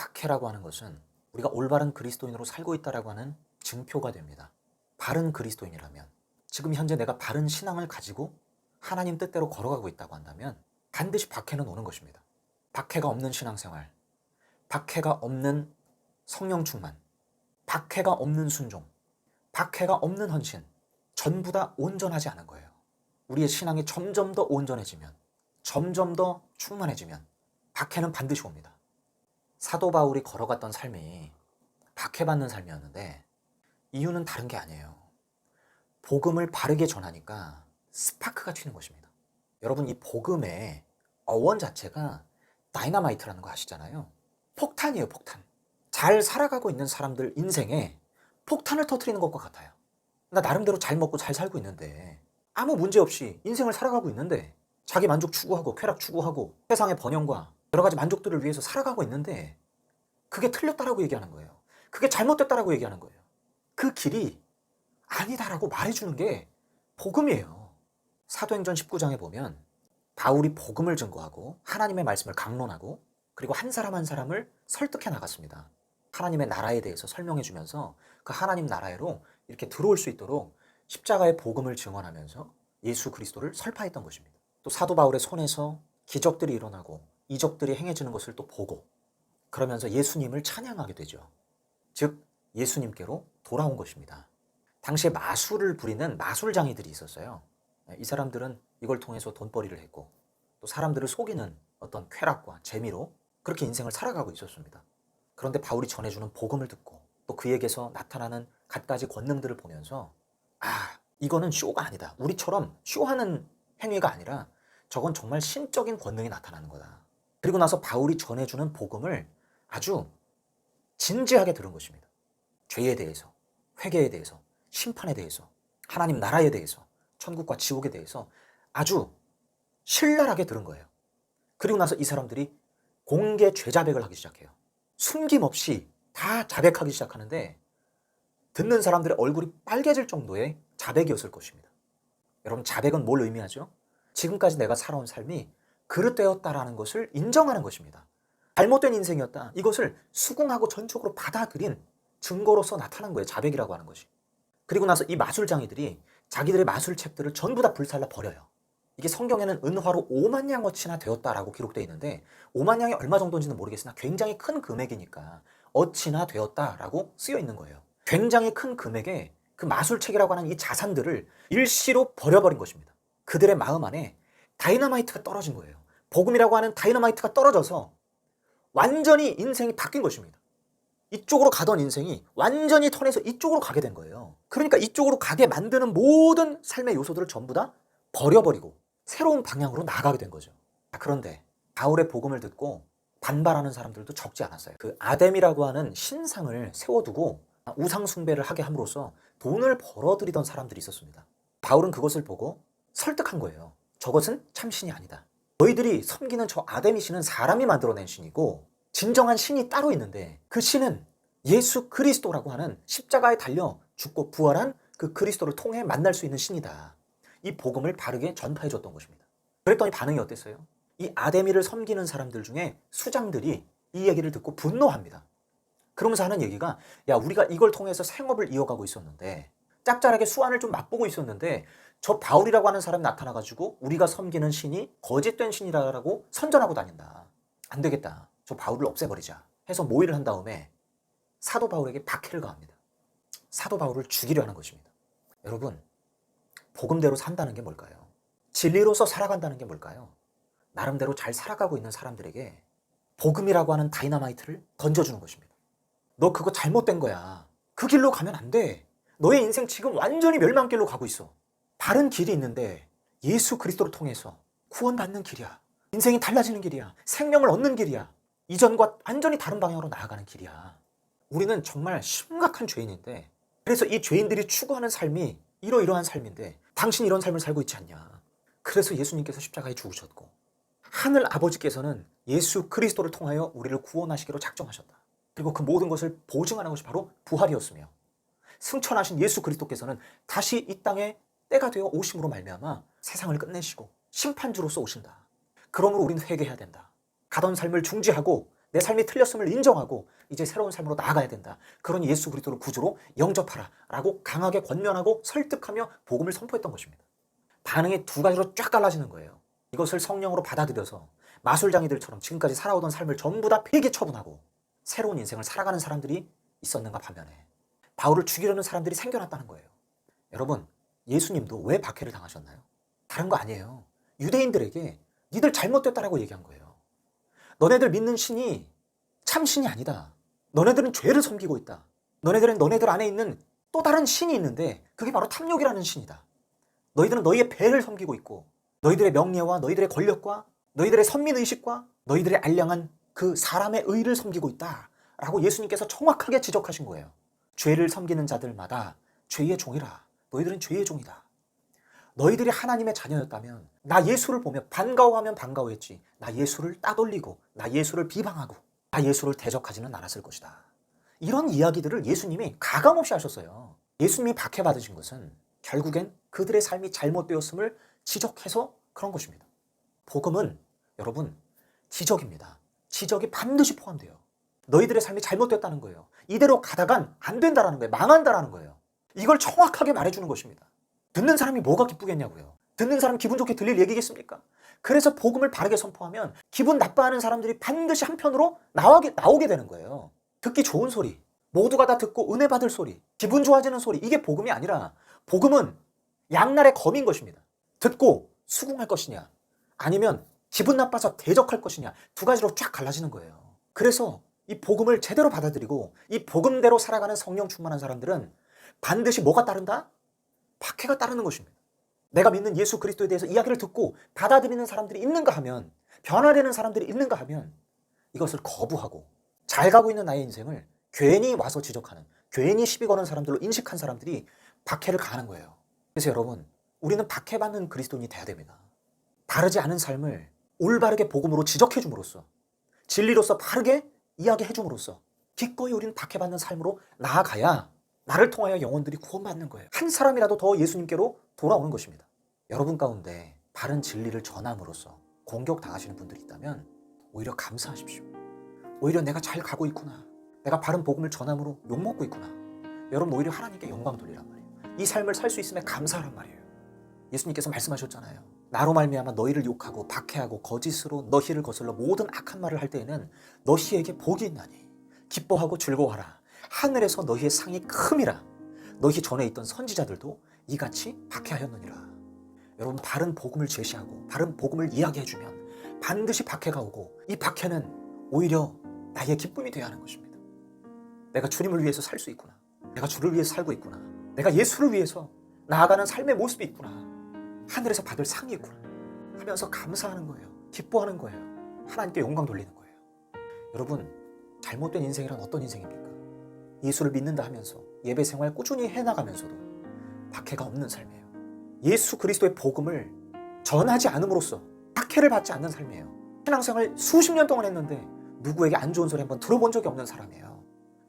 박해라고 하는 것은 우리가 올바른 그리스도인으로 살고 있다라고 하는 증표가 됩니다. 바른 그리스도인이라면, 지금 현재 내가 바른 신앙을 가지고 하나님 뜻대로 걸어가고 있다고 한다면 반드시 박해는 오는 것입니다. 박해가 없는 신앙생활, 박해가 없는 성령 충만, 박해가 없는 순종, 박해가 없는 헌신, 전부 다 온전하지 않은 거예요. 우리의 신앙이 점점 더 온전해지면, 점점 더 충만해지면 박해는 반드시 옵니다. 사도 바울이 걸어갔던 삶이 박해받는 삶이었는데 이유는 다른 게 아니에요. 복음을 바르게 전하니까 스파크가 튀는 것입니다. 여러분, 이 복음의 어원 자체가 다이너마이트라는 거 아시잖아요. 폭탄이에요, 폭탄. 잘 살아가고 있는 사람들 인생에 폭탄을 터뜨리는 것과 같아요. 나 나름대로 잘 먹고 잘 살고 있는데, 아무 문제 없이 인생을 살아가고 있는데, 자기 만족 추구하고 쾌락 추구하고 세상의 번영과 여러 가지 만족들을 위해서 살아가고 있는데 그게 틀렸다라고 얘기하는 거예요. 그게 잘못됐다라고 얘기하는 거예요. 그 길이 아니다라고 말해주는 게 복음이에요. 사도행전 19장에 보면 바울이 복음을 증거하고 하나님의 말씀을 강론하고 그리고 한 사람 한 사람을 설득해 나갔습니다. 하나님의 나라에 대해서 설명해 주면서 그 하나님 나라로 이렇게 들어올 수 있도록 십자가의 복음을 증언하면서 예수 그리스도를 설파했던 것입니다. 또 사도 바울의 손에서 기적들이 일어나고 이적들이 행해지는 것을 또 보고 그러면서 예수님을 찬양하게 되죠. 즉 예수님께로 돌아온 것입니다. 당시에 마술을 부리는 마술장이들이 있었어요. 이 사람들은 이걸 통해서 돈벌이를 했고 또 사람들을 속이는 어떤 쾌락과 재미로 그렇게 인생을 살아가고 있었습니다. 그런데 바울이 전해주는 복음을 듣고 또 그에게서 나타나는 갖가지 권능들을 보면서 이거는 쇼가 아니다. 우리처럼 쇼하는 행위가 아니라 저건 정말 신적인 권능이 나타나는 거다. 그리고 나서 바울이 전해주는 복음을 아주 진지하게 들은 것입니다. 죄에 대해서, 회개에 대해서, 심판에 대해서, 하나님 나라에 대해서, 천국과 지옥에 대해서 아주 신랄하게 들은 거예요. 그리고 나서 이 사람들이 공개 죄자백을 하기 시작해요. 숨김없이 다 자백하기 시작하는데 듣는 사람들의 얼굴이 빨개질 정도의 자백이었을 것입니다. 여러분, 자백은 뭘 의미하죠? 지금까지 내가 살아온 삶이 그릇되었다라는 것을 인정하는 것입니다. 잘못된 인생이었다. 이것을 수긍하고 전적으로 받아들인 증거로서 나타난 거예요. 자백이라고 하는 것이. 그리고 나서 이 마술장이들이 자기들의 마술책들을 전부 다 불살라 버려요. 이게 성경에는 은화로 5만 양어치나 되었다라고 기록되어 있는데 5만 양이 얼마 정도인지는 모르겠으나 굉장히 큰 금액이니까 어치나 되었다라고 쓰여 있는 거예요. 굉장히 큰 금액의 그 마술책이라고 하는 이 자산들을 일시로 버려버린 것입니다. 그들의 마음 안에 다이너마이트가 떨어진 거예요. 복음이라고 하는 다이너마이트가 떨어져서 완전히 인생이 바뀐 것입니다. 이쪽으로 가던 인생이 완전히 턴해서 이쪽으로 가게 된 거예요. 그러니까 이쪽으로 가게 만드는 모든 삶의 요소들을 전부 다 버려버리고 새로운 방향으로 나아가게 된 거죠. 그런데 바울의 복음을 듣고 반발하는 사람들도 적지 않았어요. 그 아뎀이라고 하는 신상을 세워두고 우상 숭배를 하게 함으로써 돈을 벌어들이던 사람들이 있었습니다. 바울은 그것을 보고 설득한 거예요. 저것은 참신이 아니다. 너희들이 섬기는 저 아데미 신은 사람이 만들어낸 신이고 진정한 신이 따로 있는데 그 신은 예수 그리스도라고 하는 십자가에 달려 죽고 부활한 그 그리스도를 통해 만날 수 있는 신이다. 이 복음을 바르게 전파해 줬던 것입니다. 그랬더니 반응이 어땠어요? 이 아데미를 섬기는 사람들 중에 수장들이 이 얘기를 듣고 분노합니다. 그러면서 하는 얘기가, 야, 우리가 이걸 통해서 생업을 이어가고 있었는데 짭짤하게 수완을 좀 맛보고 있었는데 저 바울이라고 하는 사람이 나타나가지고 우리가 섬기는 신이 거짓된 신이라고 선전하고 다닌다. 안 되겠다. 저 바울을 없애버리자 해서 모의를 한 다음에 사도 바울에게 박해를 가합니다. 사도 바울을 죽이려 하는 것입니다. 여러분, 복음대로 산다는 게 뭘까요? 진리로서 살아간다는 게 뭘까요? 나름대로 잘 살아가고 있는 사람들에게 복음이라고 하는 다이너마이트를 던져주는 것입니다. 너 그거 잘못된 거야. 그 길로 가면 안 돼. 너의 인생 지금 완전히 멸망길로 가고 있어. 바른 길이 있는데 예수 그리스도를 통해서 구원받는 길이야. 인생이 달라지는 길이야. 생명을 얻는 길이야. 이전과 완전히 다른 방향으로 나아가는 길이야. 우리는 정말 심각한 죄인인데 그래서 이 죄인들이 추구하는 삶이 이러이러한 삶인데 당신이 이런 삶을 살고 있지 않냐. 그래서 예수님께서 십자가에 죽으셨고 하늘 아버지께서는 예수 그리스도를 통하여 우리를 구원하시기로 작정하셨다. 그리고 그 모든 것을 보증하는 것이 바로 부활이었으며 승천하신 예수 그리스도께서는 다시 이 땅에 때가 되어 오심으로 말미암아 세상을 끝내시고 심판주로서 오신다. 그러므로 우리는 회개해야 된다. 가던 삶을 중지하고 내 삶이 틀렸음을 인정하고 이제 새로운 삶으로 나아가야 된다. 그런 예수 그리스도를 구주로 영접하라 라고 강하게 권면하고 설득하며 복음을 선포했던 것입니다. 반응이 두 가지로 쫙 갈라지는 거예요. 이것을 성령으로 받아들여서 마술장이들처럼 지금까지 살아오던 삶을 전부 다 폐기 처분하고 새로운 인생을 살아가는 사람들이 있었는가 반면에 바울을 죽이려는 사람들이 생겨났다는 거예요. 여러분, 예수님도 왜 박해를 당하셨나요? 다른 거 아니에요. 유대인들에게 니들 잘못됐다라고 얘기한 거예요. 너네들 믿는 신이 참 신이 아니다. 너네들은 죄를 섬기고 있다. 너네들은 너네들 안에 있는 또 다른 신이 있는데 그게 바로 탐욕이라는 신이다. 너희들은 너희의 배를 섬기고 있고 너희들의 명예와 너희들의 권력과 너희들의 선민의식과 너희들의 알량한 그 사람의 의를 섬기고 있다 라고 예수님께서 정확하게 지적하신 거예요. 죄를 섬기는 자들마다 죄의 종이라. 너희들은 죄의 종이다. 너희들이 하나님의 자녀였다면 나 예수를 보며 반가워하면 반가워했지 나 예수를 따돌리고 나 예수를 비방하고 나 예수를 대적하지는 않았을 것이다. 이런 이야기들을 예수님이 가감없이 하셨어요. 예수님이 박해받으신 것은 결국엔 그들의 삶이 잘못되었음을 지적해서 그런 것입니다. 복음은 여러분 지적입니다. 지적이 반드시 포함돼요. 너희들의 삶이 잘못됐다는 거예요. 이대로 가다간 안 된다라는 거예요. 망한다라는 거예요. 이걸 정확하게 말해주는 것입니다. 듣는 사람이 뭐가 기쁘겠냐고요. 듣는 사람 기분 좋게 들릴 얘기겠습니까? 그래서 복음을 바르게 선포하면 기분 나빠하는 사람들이 반드시 한편으로 나오게 되는 거예요. 듣기 좋은 소리, 모두가 다 듣고 은혜 받을 소리, 기분 좋아지는 소리, 이게 복음이 아니라 복음은 양날의 검인 것입니다. 듣고 수긍할 것이냐 아니면 기분 나빠서 대적할 것이냐 두 가지로 쫙 갈라지는 거예요. 그래서 이 복음을 제대로 받아들이고 이 복음대로 살아가는 성령 충만한 사람들은 반드시 뭐가 따른다? 박해가 따르는 것입니다. 내가 믿는 예수 그리스도에 대해서 이야기를 듣고 받아들이는 사람들이 있는가 하면 변화되는 사람들이 있는가 하면 이것을 거부하고 잘 가고 있는 나의 인생을 괜히 와서 지적하는 괜히 시비 거는 사람들로 인식한 사람들이 박해를 가하는 거예요. 그래서 여러분 우리는 박해받는 그리스도인이 돼야 됩니다. 바르지 않은 삶을 올바르게 복음으로 지적해 줌으로써 진리로서 바르게 이야기해 줌으로써 기꺼이 우리는 박해받는 삶으로 나아가야 나를 통하여 영혼들이 구원받는 거예요. 한 사람이라도 더 예수님께로 돌아오는 것입니다. 여러분 가운데 바른 진리를 전함으로써 공격당하시는 분들이 있다면 오히려 감사하십시오. 오히려 내가 잘 가고 있구나. 내가 바른 복음을 전함으로 욕먹고 있구나. 여러분 오히려 하나님께 영광 돌리란 말이에요. 이 삶을 살 수 있음에 감사하란 말이에요. 예수님께서 말씀하셨잖아요. 나로 말미암아 너희를 욕하고 박해하고 거짓으로 너희를 거슬러 모든 악한 말을 할 때에는 너희에게 복이 있나니 기뻐하고 즐거워하라. 하늘에서 너희의 상이 큼이라. 너희 전에 있던 선지자들도 이같이 박해하였느니라. 여러분 바른 복음을 제시하고 바른 복음을 이야기해주면 반드시 박해가 오고 이 박해는 오히려 나의 기쁨이 되어야 하는 것입니다. 내가 주님을 위해서 살 수 있구나. 내가 주를 위해서 살고 있구나. 내가 예수를 위해서 나아가는 삶의 모습이 있구나. 하늘에서 받을 상이 있구나 하면서 감사하는 거예요. 기뻐하는 거예요. 하나님께 영광 돌리는 거예요. 여러분 잘못된 인생이란 어떤 인생입니까? 예수를 믿는다 하면서 예배 생활 꾸준히 해나가면서도 박해가 없는 삶이에요. 예수 그리스도의 복음을 전하지 않음으로써 박해를 받지 않는 삶이에요. 신앙생활 수십 년 동안 했는데 누구에게 안 좋은 소리 한번 들어본 적이 없는 사람이에요.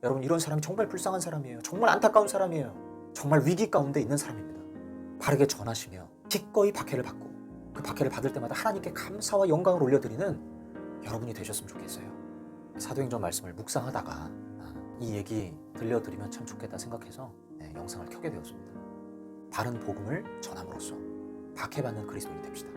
여러분 이런 사람이 정말 불쌍한 사람이에요. 정말 안타까운 사람이에요. 정말 위기 가운데 있는 사람입니다. 바르게 전하시며 기꺼이 박해를 받고 그 박해를 받을 때마다 하나님께 감사와 영광을 올려드리는 여러분이 되셨으면 좋겠어요. 사도행전 말씀을 묵상하다가 이 얘기 들려드리면 참 좋겠다 생각해서 영상을 켜게 되었습니다. 바른 복음을 전함으로써 박해받는 그리스도인이 됩시다.